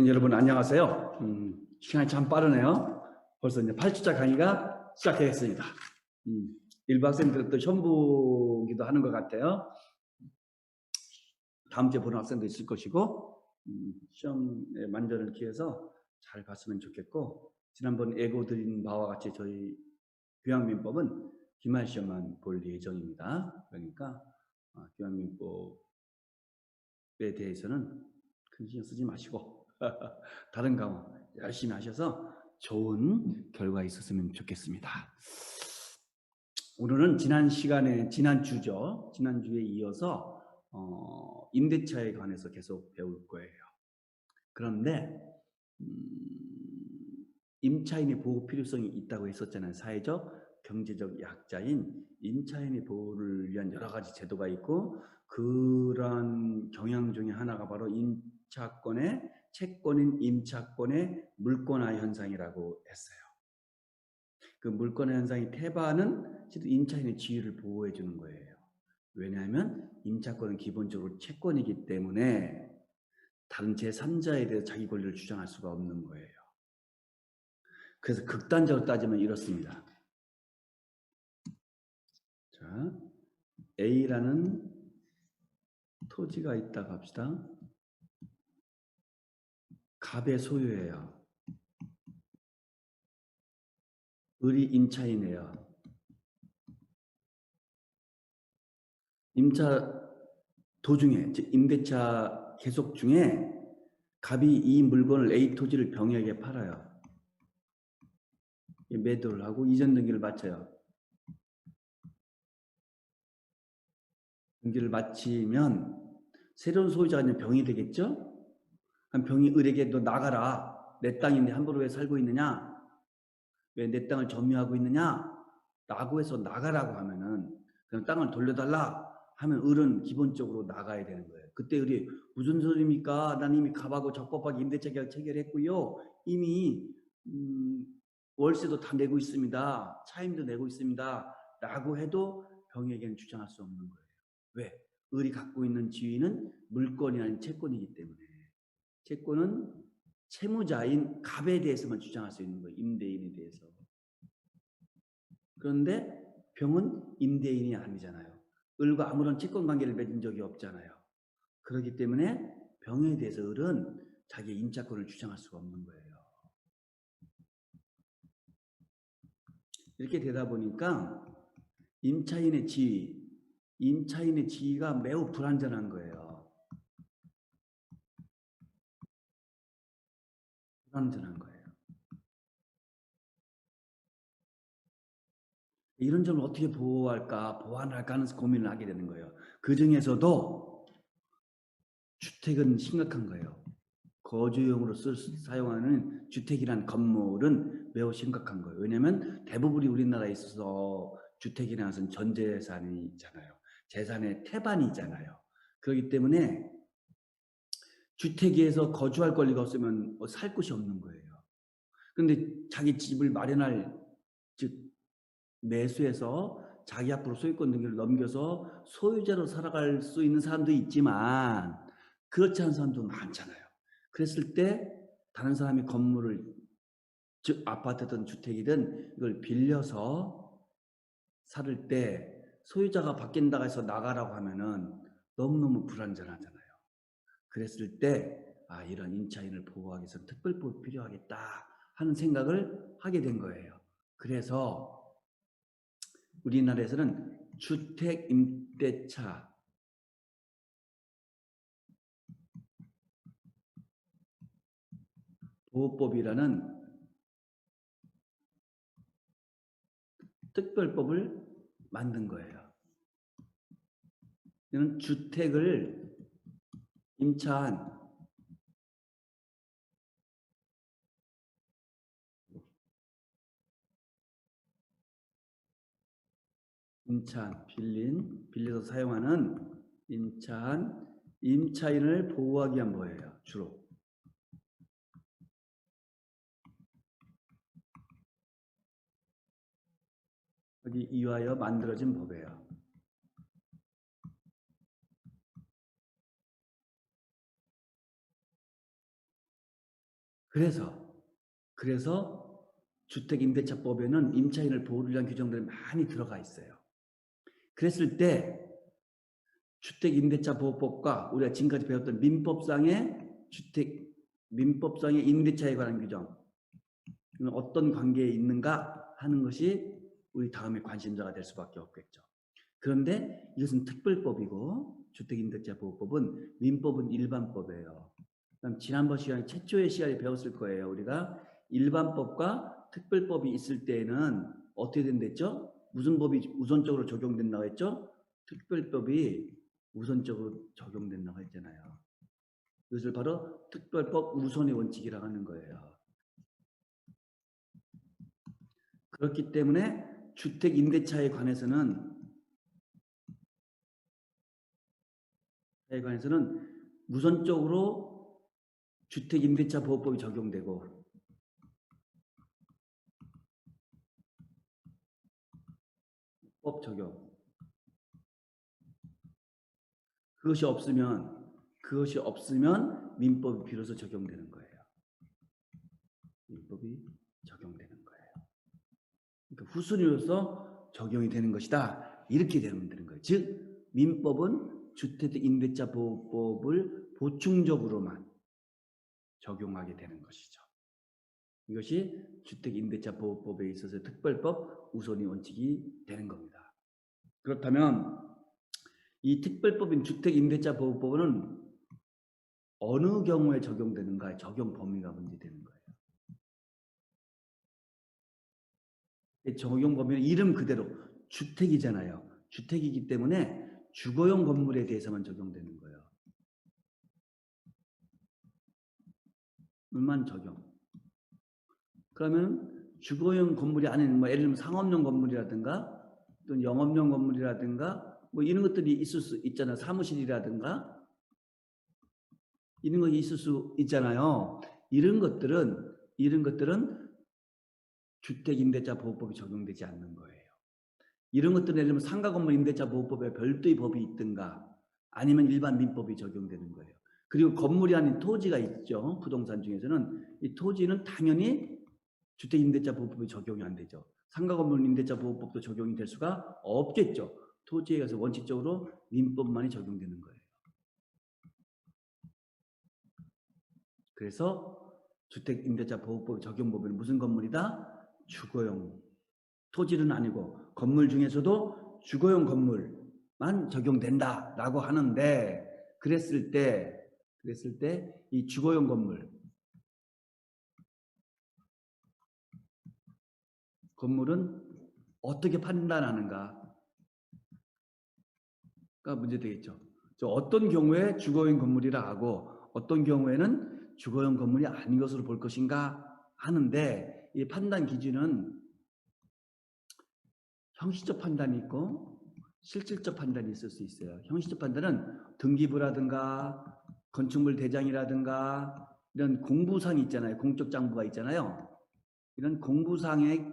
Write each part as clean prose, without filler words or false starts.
여러분 안녕하세요. 시간이 참 빠르네요. 벌써 이제 8주차 강의가 시작되겠습니다. 일부 학생들은 또 시험 보기도 하는 것 같아요. 다음 주에 보는 학생도 있을 것이고 시험에 만전을 기해서 잘 봤으면 좋겠고, 지난번 예고 드린 바와 같이 저희 교양민법은 기말 시험만 볼 예정입니다. 그러니까 교양민법에 대해서는 큰 신경 쓰지 마시고 다른 과목 열심히 하셔서 좋은 결과 있었으면 좋겠습니다. 오늘은 지난주에 이어서 임대차에 관해서 계속 배울 거예요. 그런데 임차인의 보호 필요성이 있다고 했었잖아요. 사회적, 경제적 약자인 임차인의 보호를 위한 여러 가지 제도가 있고, 그런 경향 중에 하나가 바로 채권인 임차권의 물권화 현상이라고 했어요. 그 물권화 현상이 태반은 실은 임차인의 지위를 보호해 주는 거예요. 왜냐하면 임차권은 기본적으로 채권이기 때문에 다른 제3자에 대해서 자기 권리를 주장할 수가 없는 거예요. 그래서 극단적으로 따지면 이렇습니다. 자, A라는 토지가 있다고 합시다. 갑의 소유예요. 을이 임차인이에요. 임차 도중에, 즉 임대차 계속 중에 갑이 이 물건을 A 토지를 병에게 팔아요. 매도를 하고 이전 등기를 마쳐요. 등기를 마치면 새로운 소유자가 이제 병이 되겠죠? 병이 을에게 너 나가라. 내 땅인데 함부로 왜 살고 있느냐? 왜 내 땅을 점유하고 있느냐? 라고 해서 나가라고 하면은, 그냥 땅을 돌려달라 하면 을은 기본적으로 나가야 되는 거예요. 그때 을이 무슨 소리입니까? 난 이미 갑하고 적법하게 임대차 계약 체결했고요. 이미 월세도 다 내고 있습니다. 차임도 내고 있습니다. 라고 해도 병에게는 주장할 수 없는 거예요. 왜? 을이 갖고 있는 지위는 물권이 아닌 채권이기 때문에. 채권은 채무자인 갑에 대해서만 주장할 수 있는 거예요. 임대인에 대해서. 그런데 병은 임대인이 아니잖아요. 을과 아무런 채권 관계를 맺은 적이 없잖아요. 그렇기 때문에 병에 대해서 을은 자기 임차권을 주장할 수가 없는 거예요. 이렇게 되다 보니까 임차인의 지위가 매우 불완전한 거예요. 불완전한 거예요. 이런 점을 어떻게 보완할까 하는 고민을 하게 되는 거예요. 그 중에서도 주택은 심각한 거예요. 거주용으로 사용하는 주택이란 건물은 매우 심각한 거예요. 왜냐하면 대부분이 우리나라에 있어서 주택이라는 것은 전재산이잖아요. 재산의 태반이잖아요. 그렇기 때문에 주택에서 거주할 권리가 없으면 살 곳이 없는 거예요. 그런데 자기 집을 마련할, 즉 매수해서 자기 앞으로 소유권 등기를 넘겨서 소유자로 살아갈 수 있는 사람도 있지만 그렇지 않은 사람도 많잖아요. 그랬을 때 다른 사람이 건물을, 즉 아파트든 주택이든 이걸 빌려서 살 때 소유자가 바뀐다고 해서 나가라고 하면은 너무너무 불안전하잖아요. 그랬을 때 이런 임차인을 보호하기 위해서 특별법이 필요하겠다 하는 생각을 하게 된 거예요. 그래서 우리나라에서는 주택임대차 보호법이라는 특별법을 만든 거예요. 이는 주택을 임차한 빌려서 사용하는 임차인을 보호하기 위한 거예요. 주로. 여기 이하여 만들어진 법이에요. 그래서 주택임대차법에는 임차인을 보호를 위한 규정들이 많이 들어가 있어요. 그랬을 때 주택임대차보호법과 우리가 지금까지 배웠던 민법상의 임대차에 관한 규정, 어떤 관계에 있는가 하는 것이 우리 다음에 관심사가 될 수밖에 없겠죠. 그런데 이것은 특별법이고 주택임대차보호법은 민법은 일반법이에요. 그럼 지난번 시간에 최초의 시간에 배웠을 거예요. 우리가 일반법과 특별법이 있을 때에는 어떻게 된댔죠? 무슨 법이 우선적으로 적용된다고 했죠? 특별법이 우선적으로 적용된다고 했잖아요. 이것을 바로 특별법 우선의 원칙이라고 하는 거예요. 그렇기 때문에 주택임대차에 관해서는 우선적으로 주택임대차 보호법이 적용되고 법 적용. 그것이 없으면 민법이 비로소 적용되는 거예요. 민법이 적용되는 거예요. 그러니까 후순위로서 적용이 되는 것이다. 이렇게 되면 되는 거예요. 즉 민법은 주택임대차 보호법을 보충적으로만 적용하게 되는 것이죠. 이것이 주택임대차 보호법에 있어서 특별법 우선의 원칙이 되는 겁니다. 그렇다면 이 특별법인 주택임대차 보호법은 어느 경우에 적용되는가? 적용 범위가 문제되는 거예요. 적용 범위는 이름 그대로 주택이잖아요. 주택이기 때문에 주거용 건물에 대해서만 적용되는 거예요. 만 적용. 그러면 주거용 건물이 아닌 예를 들면 상업용 건물이라든가 또 영업용 건물이라든가 이런 것들이 있을 수 있잖아요. 사무실이라든가 이런 것이 있을 수 있잖아요. 이런 것들은 주택임대차 보호법이 적용되지 않는 거예요. 이런 것들은 예를 들면 상가건물 임대차 보호법에 별도의 법이 있든가 아니면 일반 민법이 적용되는 거예요. 그리고 건물이 아닌 토지가 있죠. 부동산 중에서는 이 토지는 당연히 주택임대차 보호법이 적용이 안 되죠. 상가건물 임대차 보호법도 적용이 될 수가 없겠죠. 토지에 가서 원칙적으로 민법만이 적용되는 거예요. 그래서 주택임대차 보호법 적용 범위는 무슨 건물이다? 주거용. 토지는 아니고 건물 중에서도 주거용 건물만 적용된다라고 하는데 그랬을 때 이 주거용 건물은 어떻게 판단하는가가 문제되겠죠. 어떤 경우에 주거용 건물이라 하고 어떤 경우에는 주거용 건물이 아닌 것으로 볼 것인가 하는데 이 판단 기준은 형식적 판단이 있고 실질적 판단이 있을 수 있어요. 형식적 판단은 등기부라든가 건축물 대장이라든가 이런 공부상이 있잖아요. 공적 장부가 있잖아요. 이런 공부상의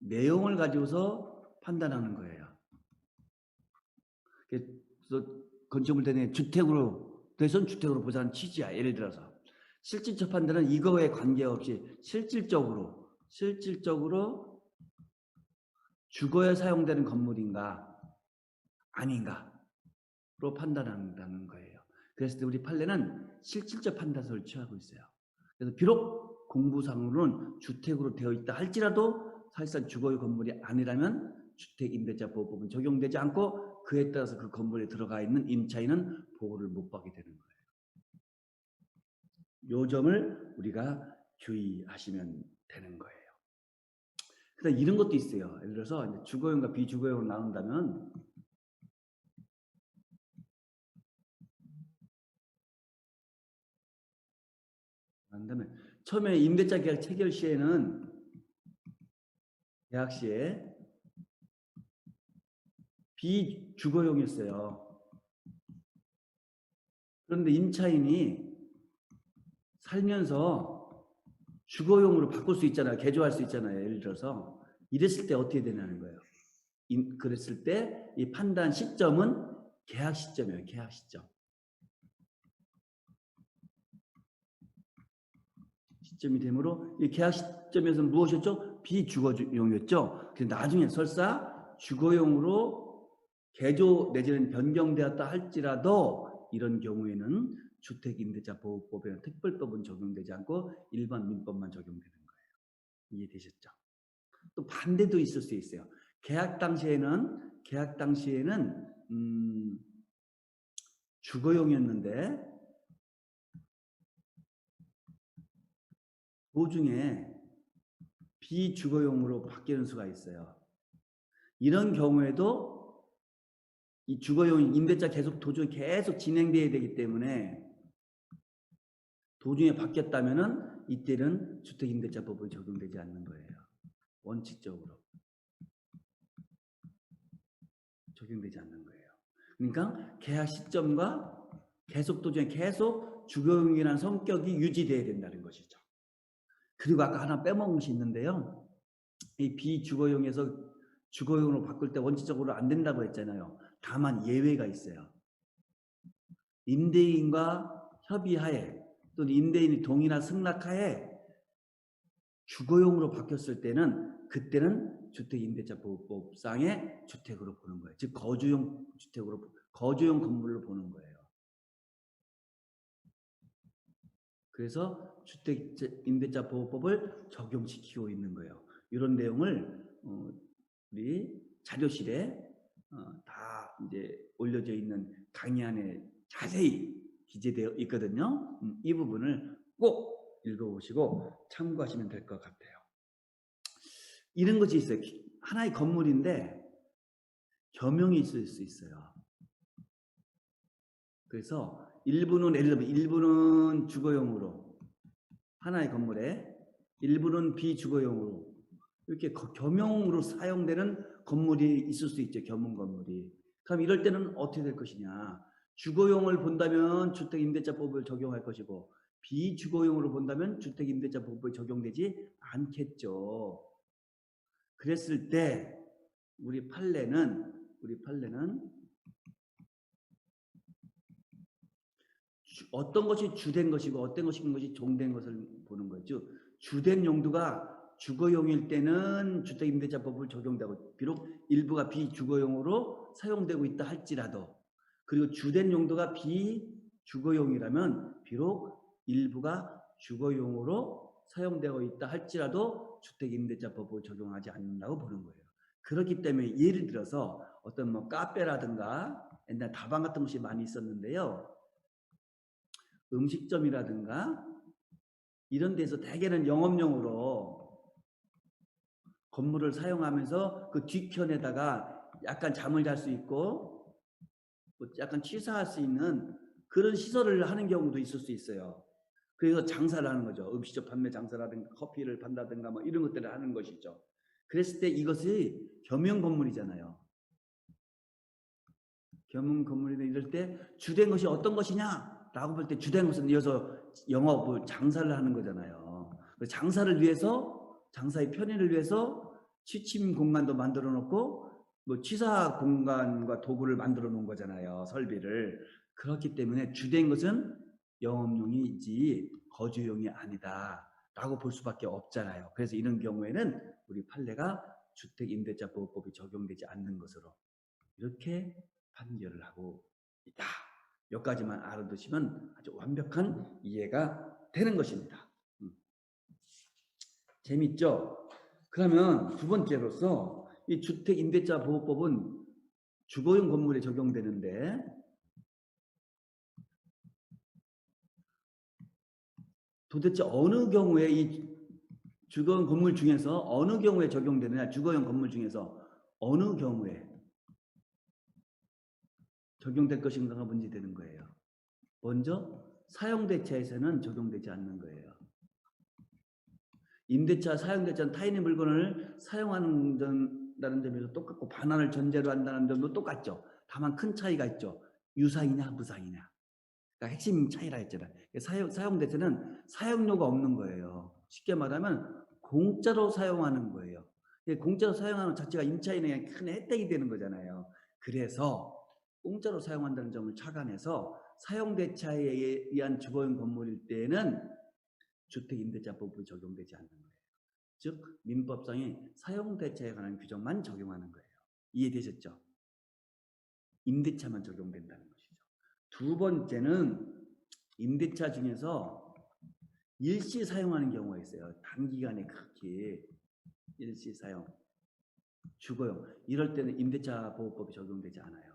내용을 가지고서 판단하는 거예요. 그래서 건축물 대장이 주택으로 대선 주택으로 보자는 취지야. 예를 들어서 실질적 판단은 이거에 관계없이 실질적으로 주거에 사용되는 건물인가 아닌가로 판단한다는 거예요. 그래서 우리 판례는 실질적 판단서를 취하고 있어요. 그래서 비록 공부상으로는 주택으로 되어 있다 할지라도 사실상 주거의 건물이 아니라면 주택임대차 보호법은 적용되지 않고 그에 따라서 그 건물에 들어가 있는 임차인은 보호를 못 받게 되는 거예요. 이 점을 우리가 주의하시면 되는 거예요. 그다음 이런 것도 있어요. 예를 들어서 주거용과 비주거용을 나눈다면 처음에 임대차 계약 체결 시에는 계약 시에 비주거용이었어요. 그런데 임차인이 살면서 주거용으로 바꿀 수 있잖아요. 개조할 수 있잖아요. 예를 들어서 이랬을 때 어떻게 되냐는 거예요. 그랬을 때 이 판단 시점은 계약 시점이에요. 계약 시점. 시점이 되므로 이 계약 시점에서 무엇이었죠? 비주거용이었죠. 그래서 나중에 설사 주거용으로 개조 내지는 변경되었다 할지라도 이런 경우에는 주택임대차보호법이나 특별법은 적용되지 않고 일반 민법만 적용되는 거예요. 이해되셨죠? 또 반대도 있을 수 있어요. 계약 당시에는 주거용이었는데 도중에 비주거용으로 바뀌는 수가 있어요. 이런 경우에도 이 주거용 임대차 도중에 계속 진행돼야 되기 때문에 도중에 바뀌었다면은 이때는 주택임대차법이 적용되지 않는 거예요. 원칙적으로 적용되지 않는 거예요. 그러니까 계약 시점과 도중에 계속 주거용이라는 성격이 유지돼야 된다는 것이죠. 그리고 아까 하나 빼먹은 것이 있는데요. 이 비주거용에서 주거용으로 바꿀 때 원칙적으로 안 된다고 했잖아요. 다만 예외가 있어요. 임대인과 협의하에 또는 임대인이 동의나 승낙하에 주거용으로 바뀌었을 때는 그때는 주택임대차보호법상의 주택으로 보는 거예요. 즉 거주용 주택으로 거주용 건물로 보는 거예요. 그래서 주택임대차보호법을 적용시키고 있는 거예요. 이런 내용을 우리 자료실에 다 이제 올려져 있는 강의 안에 자세히 기재되어 있거든요. 이 부분을 꼭 읽어보시고 참고하시면 될 것 같아요. 이런 것이 있어요. 하나의 건물인데 겸용이 있을 수 있어요. 그래서 일부는 예를 들면 일부는 주거용으로 하나의 건물에 일부는 비주거용으로 이렇게 겸용으로 사용되는 건물이 있을 수 있죠. 겸용 건물이. 그럼 이럴 때는 어떻게 될 것이냐. 주거용을 본다면 주택임대차법을 적용할 것이고 비주거용으로 본다면 주택임대차법이 적용되지 않겠죠. 그랬을 때 우리 판례는 어떤 것이 주된 것이고 어떤 것이 종된 것을 보는 거죠. 주된 용도가 주거용일 때는 주택임대차법을 적용되고 비록 일부가 비주거용으로 사용되고 있다 할지라도 그리고 주된 용도가 비주거용이라면 비록 일부가 주거용으로 사용되고 있다 할지라도 주택임대차법을 적용하지 않는다고 보는 거예요. 그렇기 때문에 예를 들어서 어떤 뭐 카페라든가 옛날 다방 같은 것이 많이 있었는데요. 음식점이라든가 이런 데서 대개는 영업용으로 건물을 사용하면서 그 뒤편에다가 약간 잠을 잘 수 있고 약간 취사할 수 있는 그런 시설을 하는 경우도 있을 수 있어요. 그래서 장사를 하는 거죠. 음식점 판매 장사라든가 커피를 판다든가 뭐 이런 것들을 하는 것이죠. 그랬을 때 이것이 겸용 건물이잖아요. 겸용 건물인데 이럴 때 주된 것이 어떤 것이냐? 라고 볼 때 주된 것은 이어서 영업을 장사를 하는 거잖아요. 장사를 위해서 장사의 편의를 위해서 취침 공간도 만들어 놓고 뭐 취사 공간과 도구를 만들어 놓은 거잖아요. 설비를. 그렇기 때문에 주된 것은 영업용이지 거주용이 아니다. 라고 볼 수밖에 없잖아요. 그래서 이런 경우에는 우리 판례가 주택임대차보호법이 적용되지 않는 것으로 이렇게 판결을 하고 있다. 여기까지만 알아두시면 아주 완벽한 이해가 되는 것입니다. 재밌죠? 그러면 두 번째로서 이 주택임대차보호법은 주거용 건물에 적용되는데 도대체 어느 경우에 이 주거용 건물 중에서 어느 경우에 적용되느냐 주거용 건물 중에서 어느 경우에 적용될 것인가가 문제되는 거예요. 먼저 사용대차에서는 적용되지 않는 거예요. 임대차, 사용대차는 타인의 물건을 사용한다는 점에서 똑같고 반환을 전제로 한다는 점도 똑같죠. 다만 큰 차이가 있죠. 유상이냐 무상이냐. 그러니까 핵심 차이라 했잖아요. 사용대차는 사용료가 없는 거예요. 쉽게 말하면 공짜로 사용하는 거예요. 공짜로 사용하는 자체가 임차인에게 큰 혜택이 되는 거잖아요. 그래서 공짜로 사용한다는 점을 착안해서 사용대차에 의한 주거용 건물일 때는 주택임대차법이 적용되지 않는 거예요. 즉 민법상의 사용대차에 관한 규정만 적용하는 거예요. 이해되셨죠? 임대차만 적용된다는 것이죠. 두 번째는 임대차 중에서 일시 사용하는 경우가 있어요. 단기간에 그렇게 일시 사용, 주거용 이럴 때는 임대차 보호법이 적용되지 않아요.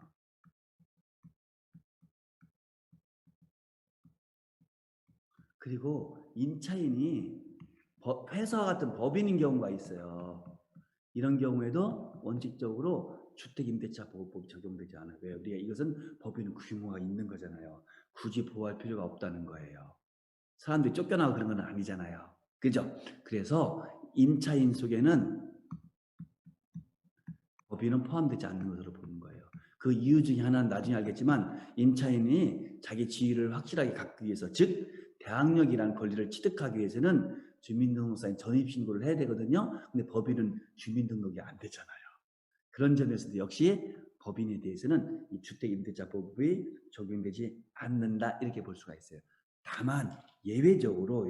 그리고 임차인이 회사와 같은 법인인 경우가 있어요. 이런 경우에도 원칙적으로 주택임대차보호법이 적용되지 않아요. 왜? 우리가 이것은 법인은 규모가 있는 거잖아요. 굳이 보호할 필요가 없다는 거예요. 사람들이 쫓겨나고 그런 건 아니잖아요. 그죠? 그래서 임차인 속에는 법인은 포함되지 않는 것으로 보는 거예요. 그 이유 중에 하나는 나중에 알겠지만 임차인이 자기 지위를 확실하게 갖기 위해서 즉 대항력이라는 권리를 취득하기 위해서는 주민등록사에 전입신고를 해야 되거든요. 근데 법인은 주민등록이 안 되잖아요. 그런 점에서도 역시 법인에 대해서는 이 주택임대차법이 적용되지 않는다 이렇게 볼 수가 있어요. 다만 예외적으로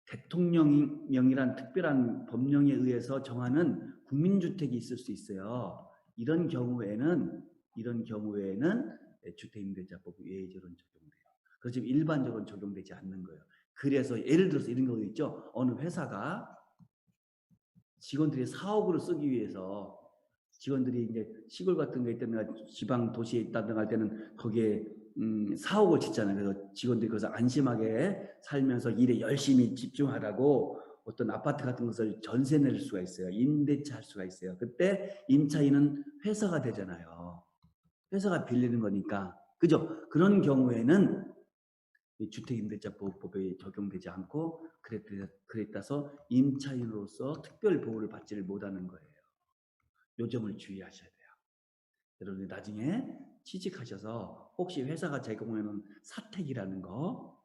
대통령령이란 특별한 법령에 의해서 정하는 국민주택이 있을 수 있어요. 이런 경우에는 주택임대차법이 예외적으로 적용돼요. 그렇지만 일반적으로 적용되지 않는 거예요. 그래서 예를 들어서 이런 경우 있죠. 어느 회사가 직원들이 사옥으로 쓰기 위해서 직원들이 이제 시골 같은 거 있다든가 지방 도시에 있다든가 할 때는 거기에 사옥을 짓잖아요. 그래서 직원들이 거기서 안심하게 살면서 일에 열심히 집중하라고 어떤 아파트 같은 것을 전세 낼 수가 있어요. 임대차 할 수가 있어요. 그때 임차인은 회사가 되잖아요. 회사가 빌리는 거니까. 그죠? 그런 경우에는 주택임대차보호법에 적용되지 않고 그래 따라서 임차인으로서 특별 보호를 받지를 못하는 거예요. 요 점을 주의하셔야 돼요. 여러분이 나중에 취직하셔서 혹시 회사가 제공하는 사택이라는 거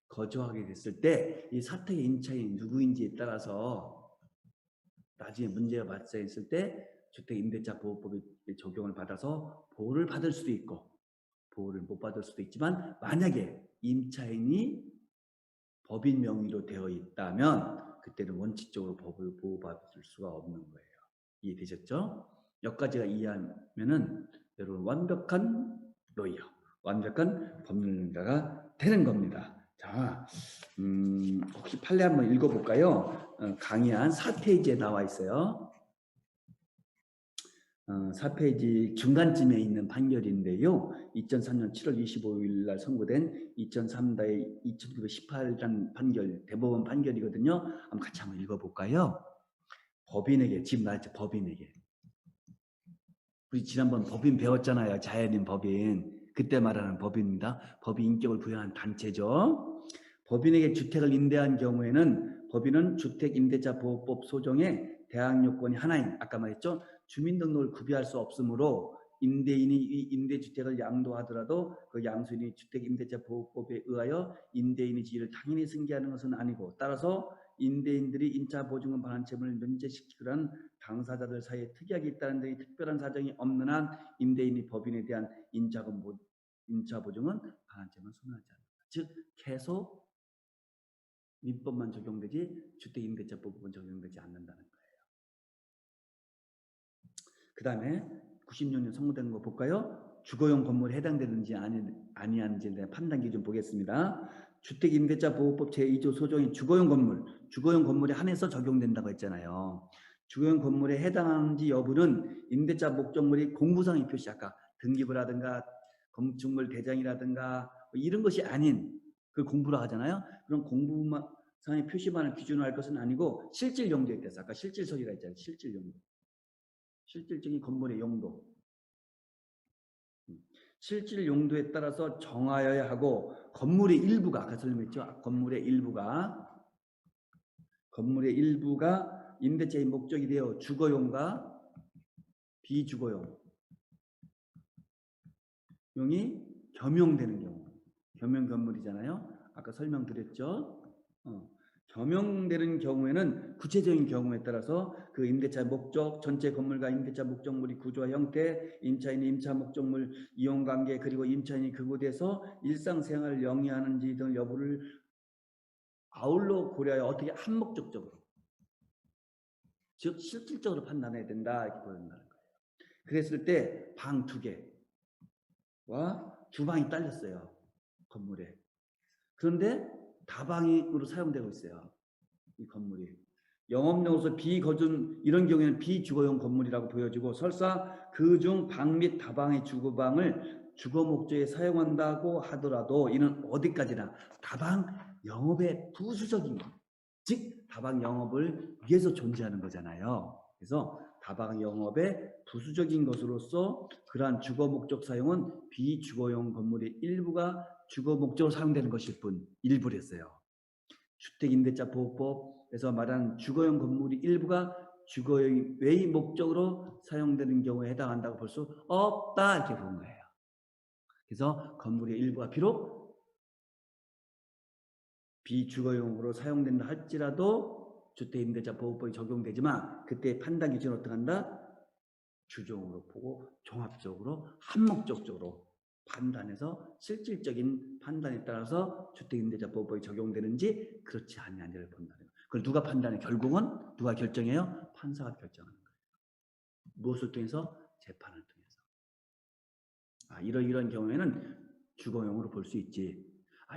거주하게 됐을 때 이 사택의 임차인이 누구인지에 따라서 나중에 문제가 발생했을 때 주택임대차보호법의 적용을 받아서 보호를 받을 수도 있고 보호를 못 받을 수도 있지만 만약에 임차인이 법인 명의로 되어 있다면 그때는 원칙적으로 법을 보호받을 수가 없는 거예요. 이해되셨죠? 여기까지가 이해하면은 여러분 완벽한 로이어, 완벽한 법률가가 되는 겁니다. 자, 혹시 판례 한번 읽어볼까요? 강의한 4페이지에 나와 있어요. 4페이지 중간쯤에 있는 판결인데요. 2003년 7월 25일 날 선고된 2003-2918란 판결, 대법원 판결이거든요. 한번 같이 한번 읽어볼까요? 법인에게, 지금 나왔죠? 법인에게. 우리 지난번 법인 배웠잖아요. 자연인 법인. 그때 말하는 법인입니다. 법이 인격을 부여한 단체죠. 법인에게 주택을 임대한 경우에는 법인은 주택임대차보호법 소정의 대항 요건이 하나인 아까 말했죠. 주민등록을 구비할 수 없으므로 임대인이 이 임대주택을 양도하더라도 그 양수인이 주택임대차보호법에 의하여 임대인의 지위를 당연히 승계하는 것은 아니고 따라서 임대인들이 임차보증금 반환 채무를 면제시키려는 당사자들 사이에 특이하게 있다는 데 특별한 사정이 없는 한 임대인이 법인에 대한 임차보증은 반환 채무를 소멸하지 않는다. 즉 계속 민법만 적용되지 주택임대차법은 적용되지 않는다는 거예요. 그 다음에 96년 선고된 거 볼까요? 주거용 건물에 해당되는지 아니하는지에 대한 판단 기준 보겠습니다. 주택임대차보호법 제2조 소정의 주거용 건물에 한해서 적용된다고 했잖아요. 주거용 건물에 해당하는지 여부는 임대차 목적물이 공부상의 표시 아까 등기부를 하든가 건축물 대장이라든가 이런 것이 아닌 그 공부라 하잖아요. 그런 공부상의 표시만을 기준으로 할 것은 아니고 실질 용도에 따라서 아까 실질서기가 있잖아요. 실질 용도. 실질적인 건물의 용도. 실질 용도에 따라서 정하여야 하고 건물의 일부가 아까 설명했죠. 건물의 일부가 임대차의 목적이 되어 주거용과 비주거용 용이 겸용되는 경우. 겸용 건물이잖아요. 아까 설명드렸죠. 겸용되는 경우에는 구체적인 경우에 따라서 그 임대차 목적, 전체 건물과 임대차 목적물이 구조와 형태, 임차인이 임차 목적물 이용관계, 그리고 임차인이 그곳에서 일상생활을 영위하는지 등 여부를 아울러 고려하여 어떻게 한목적적으로, 즉 실질적으로 판단해야 된다 이렇게 보여준다는 거예요. 그랬을 때 방 2개와 주방이 딸렸어요. 건물에. 그런데 다방으로 사용되고 있어요. 이 건물이. 영업용으로서 비거주, 이런 경우에는 비주거용 건물이라고 보여지고, 설사 그중 방 및 다방의 주거방을 주거 목적에 사용한다고 하더라도 이는 어디까지나 다방 영업의 부수적인 것, 즉 다방 영업을 위해서 존재하는 거잖아요. 그래서 다방 영업의 부수적인 것으로서 그러한 주거 목적 사용은 비주거용 건물의 일부가 주거 목적으로 사용되는 것일 뿐, 일부랬어요. 주택임대차보호법에서 말하는 주거용 건물이 일부가 주거용 외의 목적으로 사용되는 경우에 해당한다고 볼 수 없다 이렇게 본 거예요. 그래서 건물의 일부가 비록 비주거용으로 사용된다 할지라도 주택임대차보호법이 적용되지만 그때 판단 기준은 어떻게 한다? 주종으로 보고 종합적으로 한목적으로 판단해서 실질적인 판단에 따라서 주택임대차보호법이 적용되는지 그렇지 않냐를 본다는 거예요. 그걸 누가 판단해? 결국은 누가 결정해요? 판사가 결정하는 거예요. 무엇을 통해서? 재판을 통해서. 이런 경우에는 주거용으로 볼 수 있지.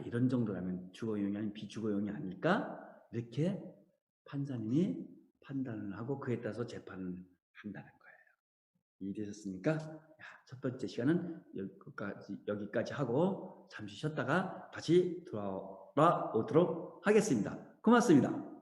이런 정도라면 주거용이 아닌 비주거용이 아닐까? 이렇게 판사님이 판단을 하고 그에 따라서 재판을 한다는 거예요. 이해되셨습니까? 첫 번째 시간은 여기까지 하고 잠시 쉬었다가 다시 돌아오도록 하겠습니다. 고맙습니다.